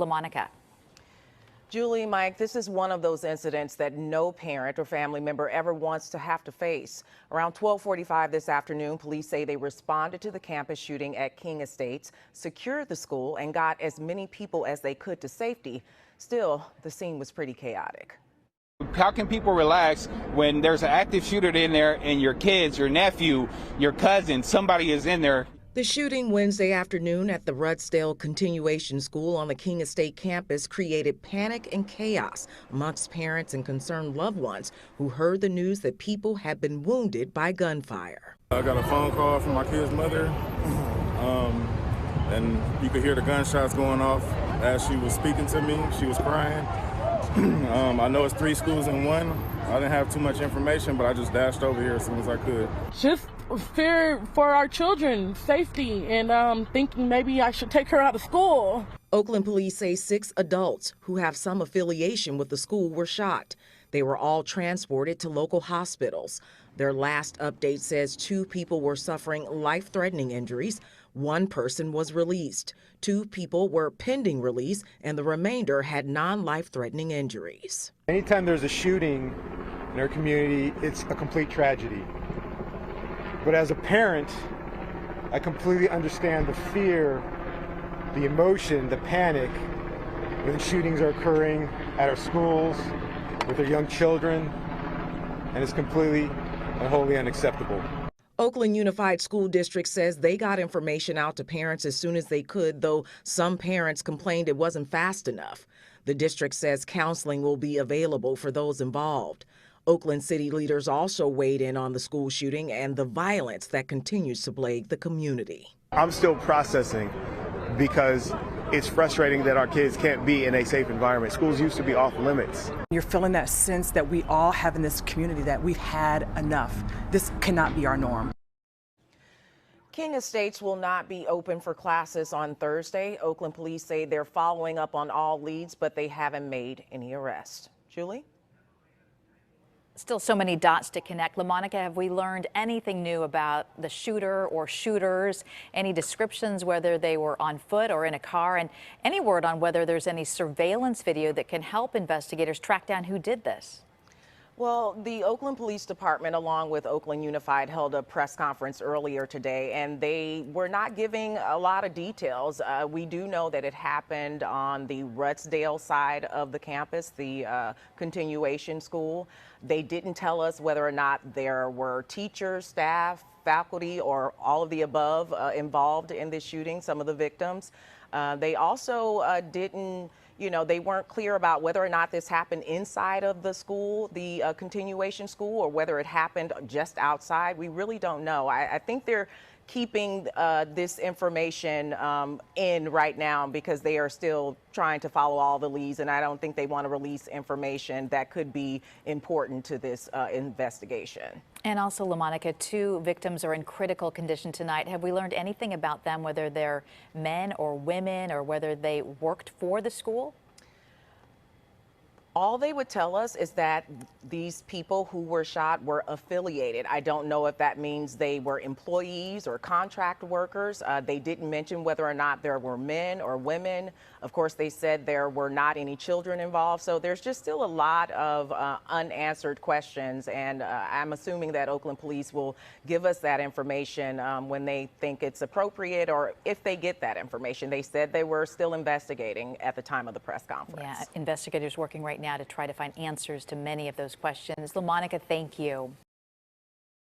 LaMonica. Julie, Mike, this is one of those incidents that no parent or family member ever wants to have to face. Around 12:45 this afternoon, police say they responded to the campus shooting at King Estates, secured the school, and got as many people as they could to safety. Still, the scene was pretty chaotic. How can people relax when there's an active shooter in there and your kids, your nephew, your cousin, somebody is in there? The shooting Wednesday afternoon at the Rudsdale Continuation School on the King Estate campus created panic and chaos amongst parents and concerned loved ones who heard the news that people had been wounded by gunfire. I got a phone call from my kid's mother, and you could hear the gunshots going off as she was speaking to me. She was crying. I know it's 3 schools in one. I didn't have too much information, but I just dashed over here as soon as I could. Just fear for our children's safety and thinking maybe I should take her out of school. Oakland police say 6 adults who have some affiliation with the school were shot. They were all transported to local hospitals. Their last update says 2 people were suffering life-threatening injuries. 1 person was released. 2 people were pending release, and the remainder had non-life-threatening injuries. Anytime there's a shooting in our community, it's a complete tragedy. But as a parent, I completely understand the fear, the emotion, the panic when shootings are occurring at our schools with our young children, and it's completely and wholly unacceptable. Oakland Unified School District says they got information out to parents as soon as they could, though some parents complained it wasn't fast enough. The district says counseling will be available for those involved. Oakland city leaders also weighed in on the school shooting and the violence that continues to plague the community. I'm still processing because it's frustrating that our kids can't be in a safe environment. Schools used to be off limits. You're feeling that sense that we all have in this community that we've had enough. This cannot be our norm. King Estates will not be open for classes on Thursday. Oakland police say they're following up on all leads, but they haven't made any arrests. Julie? Still so many dots to connect. LaMonica, have we learned anything new about the shooter or shooters? Any descriptions whether they were on foot or in a car? And any word on whether there's any surveillance video that can help investigators track down who did this? Well, the Oakland Police Department, along with Oakland Unified, held a press conference earlier today, and they were not giving a lot of details. We do know that it happened on the Rudsdale side of the campus, the continuation school. They didn't tell us whether or not there were teachers, staff, faculty, or all of the above involved in this shooting, some of the victims. They also didn't, they weren't clear about whether or not this happened inside of the school, the continuation school, or whether it happened just outside. We really don't know. I think they're keeping this information in right now because they are still trying to follow all the leads, and I don't think they want to release information that could be important to this investigation. And also, LaMonica, 2 victims are in critical condition tonight. Have we learned anything about them, whether they're men or women, or whether they worked for the school? All they would tell us is that these people who were shot were affiliated. I don't know if that means they were employees or contract workers. They didn't mention whether or not there were men or women. Of course, they said there were not any children involved. So there's just still a lot of unanswered questions. And I'm assuming that Oakland police will give us that information when they think it's appropriate, or if they get that information. They said they were still investigating at the time of the press conference. Yeah, investigators working right now to try to find answers to many of those questions. LaMonica, thank you.